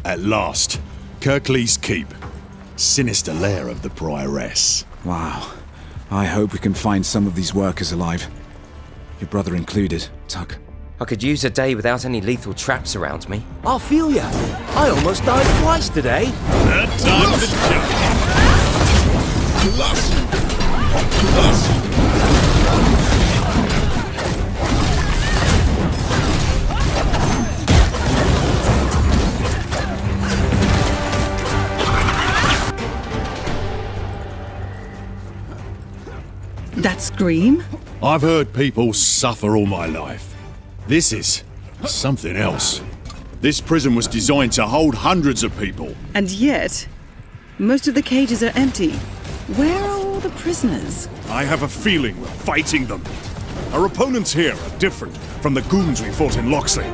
At last, Kirklees Keep. Sinister lair of the Prioress. Wow. I hope we can find some of these workers alive. Your brother included, Tuck. I could use a day without any lethal traps around me. I feel ya. I almost died twice today. Third time's the charm. That scream? I've heard people suffer all my life. This is something else. This prison was designed to hold hundreds of people. And yet, most of the cages are empty. Where are all the prisoners? I have a feeling we're fighting them. Our opponents here are different from the goons we fought in Loxley.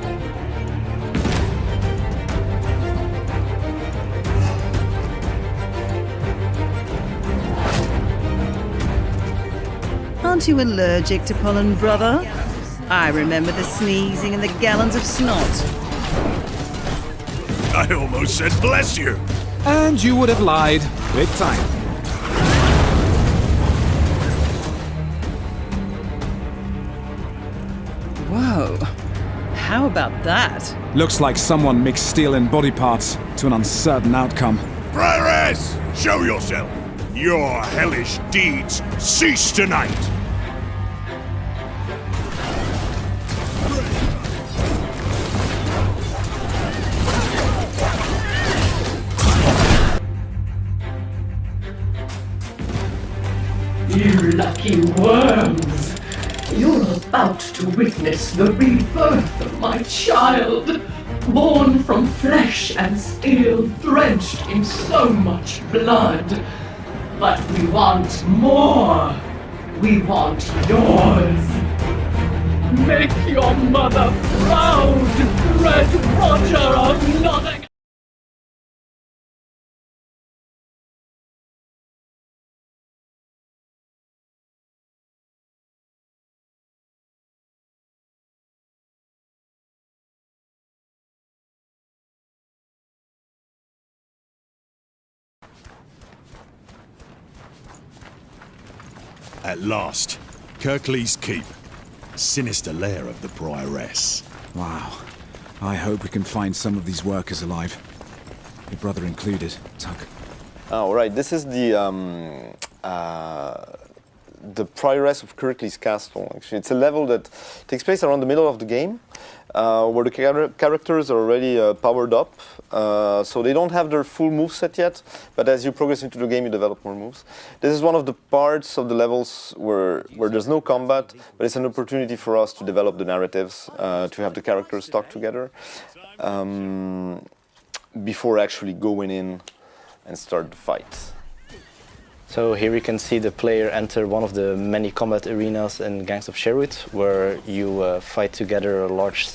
Aren't you allergic to pollen, brother? I remember the sneezing and the gallons of snot. I almost said bless you. And you would have lied. Big time. Whoa. How about that? Looks like someone mixed steel and body parts to an uncertain outcome. Prioress, show yourself. Your hellish deeds cease tonight. You lucky worms! You're about to witness the rebirth of my child, born from flesh and steel, drenched in so much blood. But we want more! We want yours! Make your mother proud, Red Roger of Nottingham! At last, Kirklees Keep. Sinister lair of the Prioress. Wow. I hope we can find some of these workers alive. Your brother included, Tuck. Oh, right. This is the Prioress of Kirklees Castle, actually. It's a level that takes place around the middle of the game, where the characters are already powered up, so they don't have their full moveset yet, but as you progress into the game, you develop more moves. This is one of the parts of the levels where there's no combat, but it's an opportunity for us to develop the narratives, to have the characters talk together, before actually going in and start the fight. So here you can see the player enter one of the many combat arenas in Gangs of Sherwood, where you fight together a large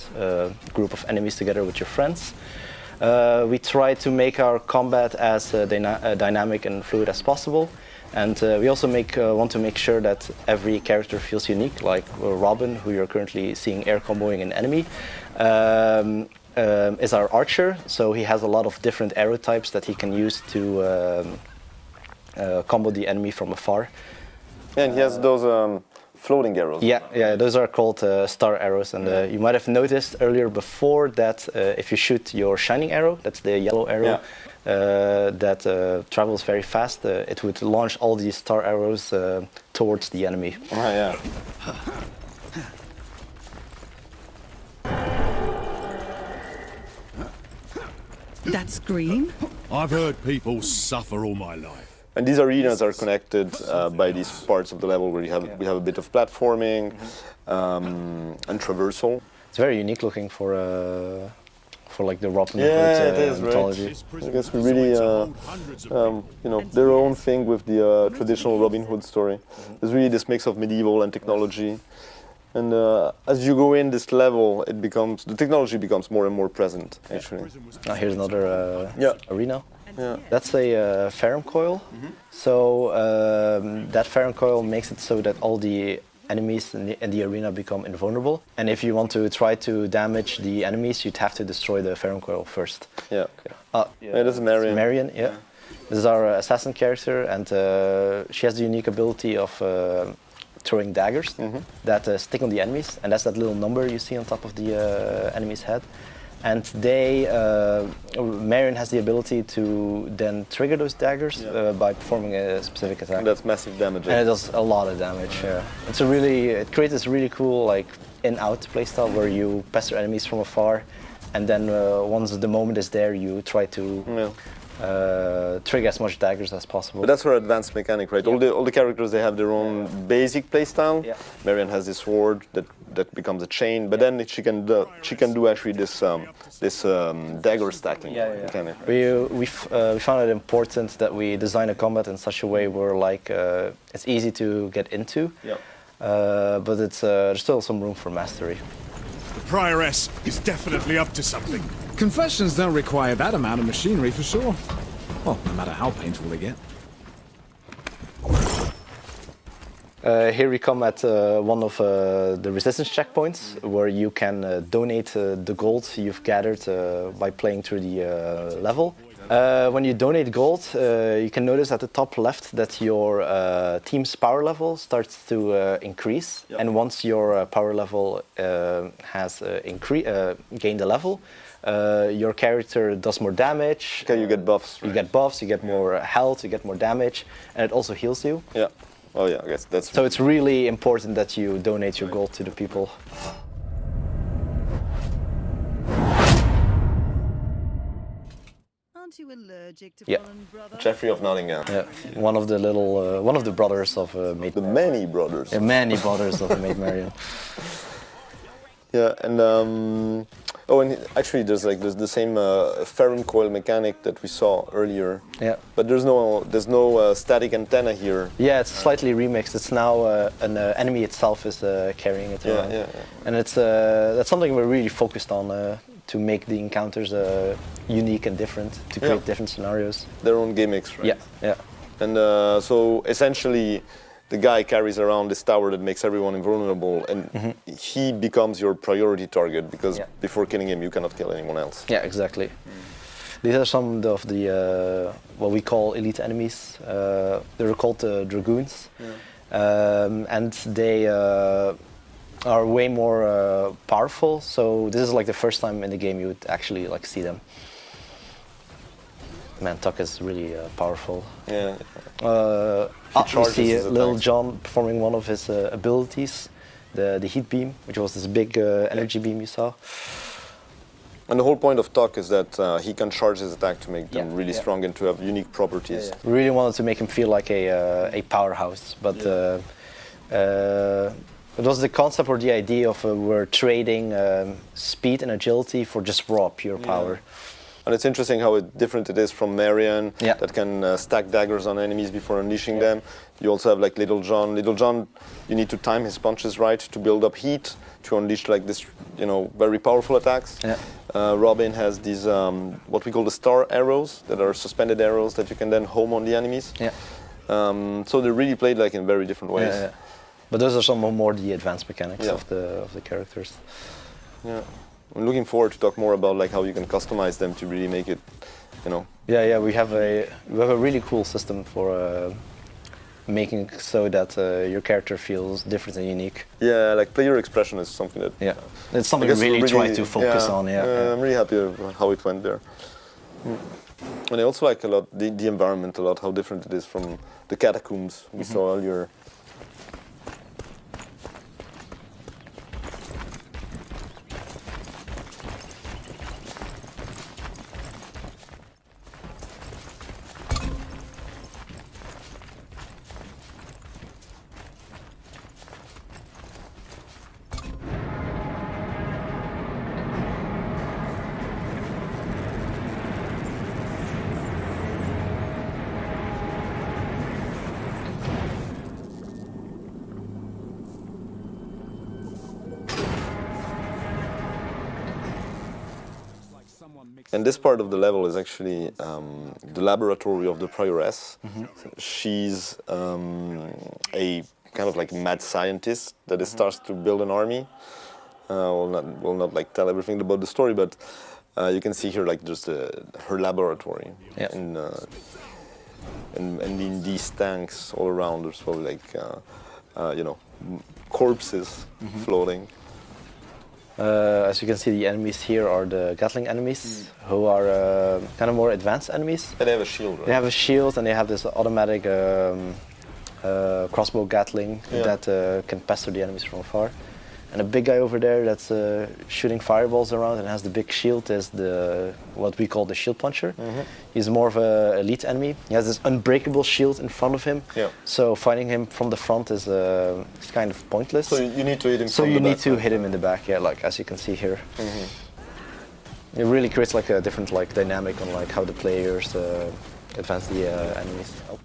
group of enemies together with your friends. We try to make our combat as dynamic and fluid as possible, and we also want to make sure that every character feels unique, like Robin, who you're currently seeing air comboing an enemy. Is our archer, so he has a lot of different arrow types that he can use to combo the enemy from afar. Yeah, and he has those floating arrows. Yeah, those are called star arrows, and you might have noticed earlier before that if you shoot your shining arrow, that's the yellow arrow, that travels very fast, it would launch all these star arrows towards the enemy. Oh, yeah. That scream? I've heard people suffer all my life. And these arenas are connected by these parts of the level where we have a bit of platforming and traversal. It's very unique looking for like the Robin Hood mythology. Right. I guess we really, their own thing with the traditional Robin Hood story. There's really this mix of medieval and technology. And as you go in this level, the technology becomes more and more present, actually. Now here's another arena. Yeah. That's a Ferrum coil. So that Ferrum coil makes it so that all the enemies in the arena become invulnerable. And if you want to try to damage the enemies, you'd have to destroy the Ferrum Coil first. Yeah. Yeah, this is Marion. Marion, yeah. This is our assassin character, and she has the unique ability of throwing daggers that stick on the enemies, and that's that little number you see on top of the enemy's head. And Marion has the ability to then trigger those daggers by performing a specific attack. And that's massive damage. And it does a lot of damage. Yeah. It creates this really cool like in-out playstyle where you pester enemies from afar, and then once the moment is there, you try to trigger as much daggers as possible. But that's her advanced mechanic, right? Yeah. All the characters, they have their own basic playstyle. Yeah. Marion has this sword that becomes a chain, but then she can do actually this dagger stacking mechanic. Right? We found it important that we design a combat in such a way where like it's easy to get into, but it's there's still some room for mastery. The Prioress is definitely up to something. Confessions don't require that amount of machinery for sure. Well, no matter how painful they get. Here we come at one of the resistance checkpoints where you can donate the gold you've gathered by playing through the level. When you donate gold, you can notice at the top left that your team's power level starts to increase. And once your power level has gained a level, your character does more damage. Okay, you get buffs. Right? You get buffs, you get more health, you get more damage, and it also heals you. Yeah. Oh yeah, I guess that's... So it's really important that you donate your gold to the people. Aren't you allergic to Yeah. pollen, brother? Sheriff of Nottingham. Yeah, one of the brothers of Maid. The many brothers. Yeah, many brothers of Maid Marion. Yeah, and and actually there's the same Ferrum Coil mechanic that we saw earlier. Yeah. But there's no static antenna here. Yeah, it's slightly remixed. It's now an enemy itself is carrying it around. Yeah. And it's that's something we're really focused on to make the encounters unique and different, to create different scenarios. Their own gimmicks, right? Yeah. And so essentially, the guy carries around this tower that makes everyone invulnerable, and he becomes your priority target because before killing him, you cannot kill anyone else. Yeah, exactly. These are some of the what we call elite enemies. They're called dragoons, and they are way more powerful. So this is like the first time in the game you would actually like see them. Man, Tuck is really powerful. Yeah. You see Little John performing one of his abilities, the heat beam, which was this big energy beam you saw. And the whole point of Tuck is that he can charge his attack to make them really strong and to have unique properties. We really wanted to make him feel like a powerhouse, but it was the concept or the idea of we're trading speed and agility for just raw, pure power. And it's interesting how different it is from Marion, that can stack daggers on enemies before unleashing them. You also have like Little John. Little John, you need to time his punches right to build up heat, to unleash like this, very powerful attacks. Robin has these, what we call the star arrows, that are suspended arrows that you can then home on the enemies. So they're really played like in very different ways. But those are some more the advanced mechanics of the characters. Yeah. I'm looking forward to talk more about like how you can customize them to really make it, Yeah, we have a really cool system for making so that your character feels different and unique. Yeah, like player expression is something that. It's something we really try to focus on. I'm really happy with how it went there. And I also like a lot the environment a lot, how different it is from the catacombs we saw earlier. And this part of the level is actually the laboratory of the Prioress. She's a kind of like mad scientist that starts to build an army. Will not like tell everything about the story, but you can see here like just her laboratory, Yeah. and in these tanks all around, there's probably like corpses floating. As you can see, the enemies here are the Gatling enemies, who are kind of more advanced enemies. And they have a shield, right? They have a shield and they have this automatic crossbow Gatling that can pester the enemies from afar. And the big guy over there that's shooting fireballs around and has the big shield is what we call the shield puncher. He's more of an elite enemy. He has this unbreakable shield in front of him. Yeah. So fighting him from the front is kind of pointless. So you need to hit him. So from you the need back, to right? hit him in the back, yeah, like as you can see here. It really creates like a different like dynamic on like how the players advance the enemies. Oh.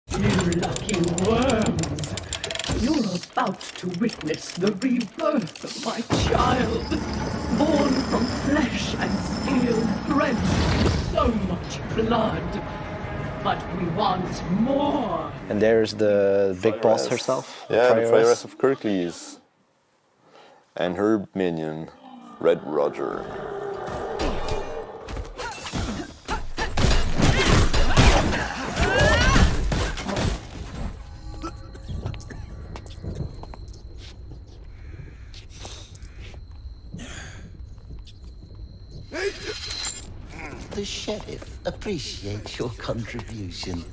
You lucky worms! You're about to witness the rebirth of my child, born from flesh and steel, drenched in so much blood. But we want more! And there's the big boss Prioress. herself. Yeah, the Prioress. Prioress of Kirklees. And her minion, Red Roger. The Sheriff appreciates your contribution.